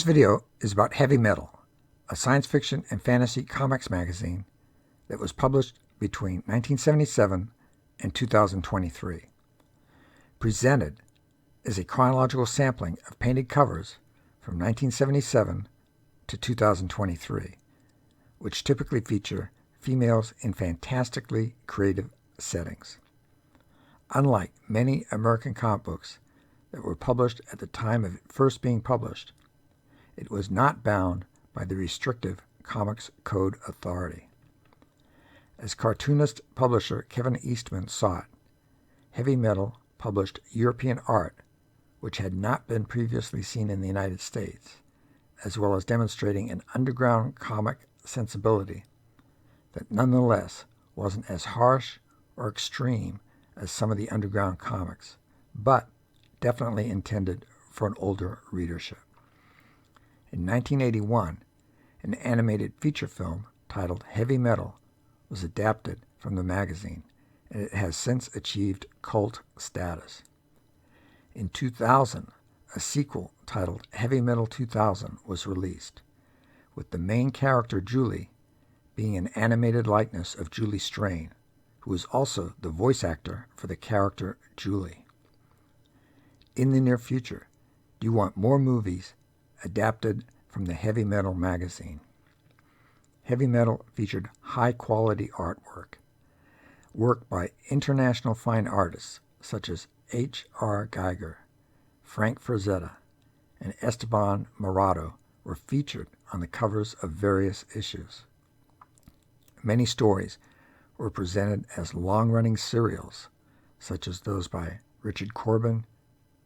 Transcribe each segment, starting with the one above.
video is about Heavy Metal, a science fiction and fantasy comics magazine that was published between 1977 and 2023. Presented is a chronological sampling of painted covers from 1977 to 2023, which typically feature females in fantastically creative settings. Unlike many American comic books that were published at the time of it first being published, it was not bound by the restrictive Comics Code Authority. As cartoonist-publisher Kevin Eastman saw it, Heavy Metal published European art which had not been previously seen in the United States, as well as demonstrating an underground comic sensibility that nonetheless wasn't as harsh or extreme as some of the underground comics, but definitely intended for an older readership. In 1981, an animated feature film titled Heavy Metal was adapted from the magazine, and it has since achieved cult status. In 2000, a sequel titled Heavy Metal 2000 was released, with the main character Julie being an animated likeness of Julie Strain, who is also the voice actor for the character Julie. In the near future, do you want more movies adapted from the Heavy Metal magazine? Heavy Metal featured high-quality artwork, work by international fine artists such as H.R. Geiger, Frank Frazetta, and Esteban Morato were featured on the covers of various issues. Many stories were presented as long-running serials, such as those by Richard Corbin,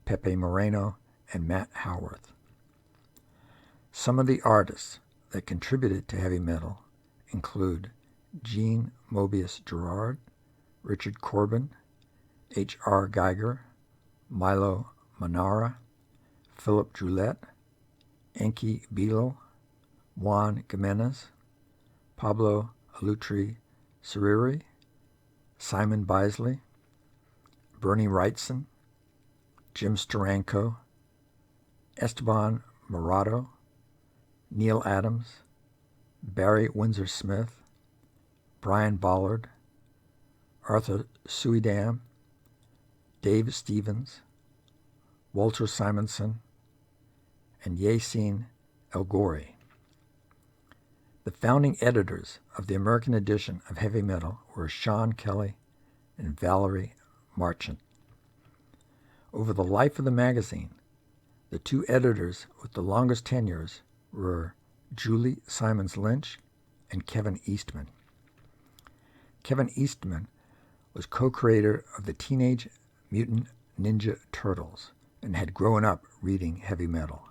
Pepe Moreno, and Matt Howarth. Some of the artists that contributed to Heavy Metal include Jean Mobius Gerard, Richard Corbin, H.R. Geiger, Milo Manara, Philip Droulet, Enki Bilal, Juan Gimenez, Pablo Alutri Seriri, Simon Bisley, Bernie Wrightson, Jim Steranko, Esteban Morato, Neil Adams, Barry Windsor-Smith, Brian Bollard, Arthur Suidam, Dave Stevens, Walter Simonson, and Yassine El Ghori. The founding editors of the American edition of Heavy Metal were Sean Kelly and Valerie Marchant. Over the life of the magazine, the two editors with the longest tenures were Julie Simons Lynch and Kevin Eastman. Kevin Eastman was co-creator of the Teenage Mutant Ninja Turtles and had grown up reading Heavy Metal.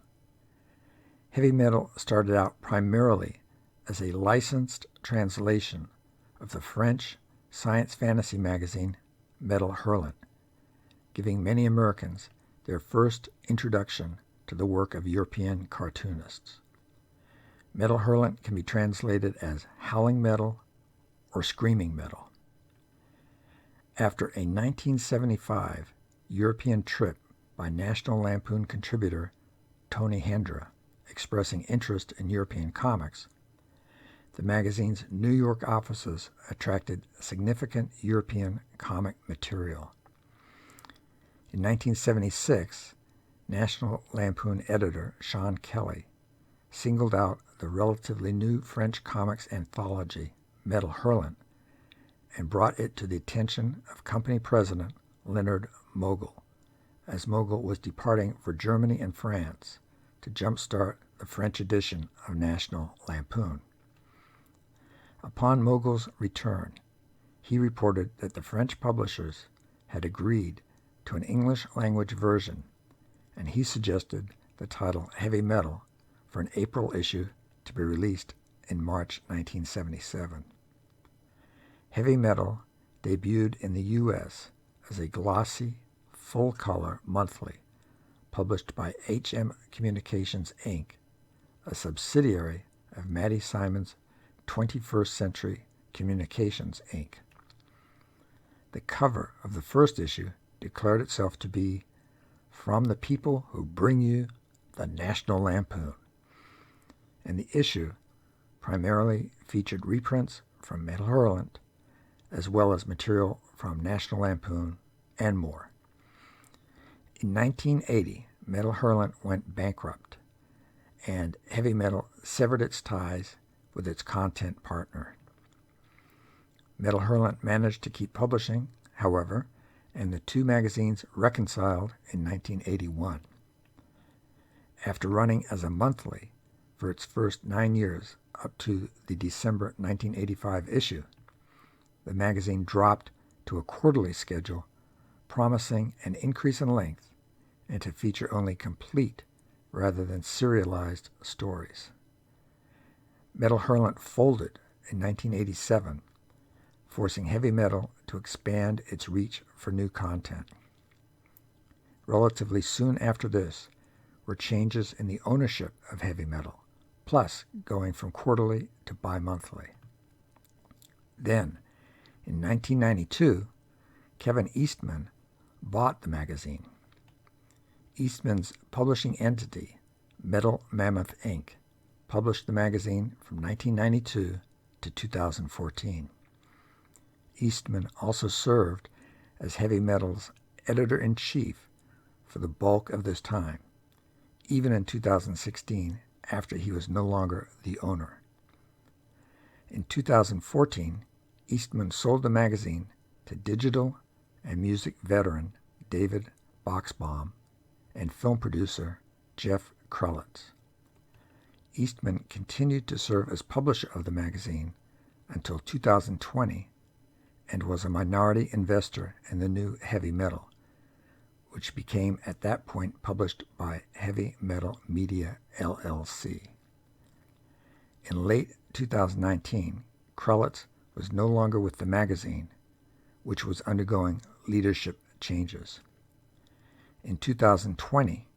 Heavy Metal started out primarily as a licensed translation of the French science fantasy magazine Metal Hurlant, giving many Americans their first introduction to the work of European cartoonists. Metal Hurlant can be translated as howling metal or screaming metal. After a 1975 European trip by National Lampoon contributor Tony Hendra expressing interest in European comics, the magazine's New York offices attracted significant European comic material. In 1976, National Lampoon editor Sean Kelly singled out the relatively new French comics anthology Metal Hurlant and brought it to the attention of company president Leonard Mogul, as Mogul was departing for Germany and France to jumpstart the French edition of National Lampoon. Upon Mogul's return, he reported that the French publishers had agreed to an English-language version, and he suggested the title Heavy Metal for an April issue to be released in March 1977. Heavy Metal debuted in the U.S. as a glossy, full-color monthly published by HM Communications, Inc., a subsidiary of Matty Simon's 21st Century Communications, Inc. The cover of the first issue declared itself to be "From the people who bring you the National Lampoon," and the issue primarily featured reprints from Metal Hurlant, as well as material from National Lampoon and more. In 1980, Metal Hurlant went bankrupt, and Heavy Metal severed its ties with its content partner. Metal Hurlant managed to keep publishing, however, and the two magazines reconciled in 1981. After running as a monthly for its first 9 years up to the December 1985 issue, the magazine dropped to a quarterly schedule, promising an increase in length and to feature only complete rather than serialized stories. Metal Hurlant folded in 1987, forcing Heavy Metal to expand its reach for new content. Relatively soon after this were changes in the ownership of Heavy Metal, plus going from quarterly to bi-monthly. Then, in 1992, Kevin Eastman bought the magazine. Eastman's publishing entity, Metal Mammoth Inc., published the magazine from 1992 to 2014. Eastman also served as Heavy Metal's editor-in-chief for the bulk of this time, even in 2016 after he was no longer the owner. In 2014, Eastman sold the magazine to digital and music veteran David Boxbaum and film producer Jeff Krulitz. Eastman continued to serve as publisher of the magazine until 2020 and was a minority investor in the new Heavy Metal, which became at that point published by Heavy Metal Media, LLC. In late 2019, Krulitz was no longer with the magazine, which was undergoing leadership changes. In 2020,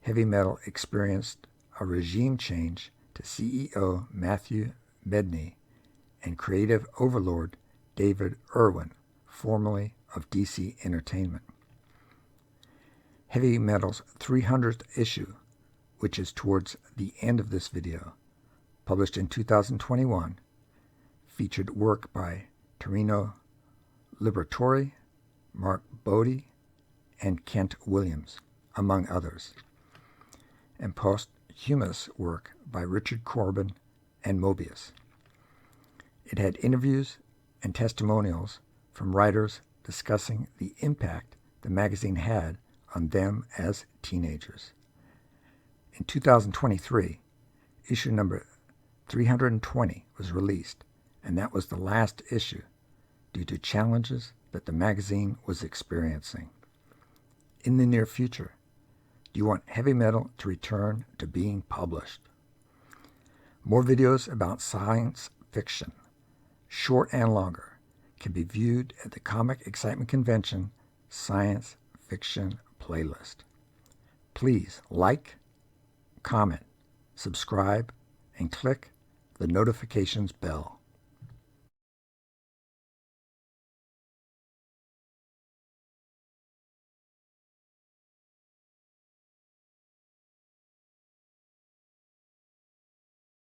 Heavy Metal experienced a regime change to CEO Matthew Medney and creative overlord David Irwin, formerly of DC Entertainment. Heavy Metal's 300th issue, which is towards the end of this video, published in 2021, featured work by Torino Liberatore, Mark Bodie, and Kent Williams, among others, and posthumous work by Richard Corbin and Mobius. It had interviews and testimonials from writers discussing the impact the magazine had on them as teenagers. In 2023, issue number 320 was released, and that was the last issue due to challenges that the magazine was experiencing. In the near future, do you want Heavy Metal to return to being published? More videos about science fiction, short and longer, can be viewed at the Comic Excitement Convention Science Fiction playlist. Please like, comment, subscribe, and click the notifications bell.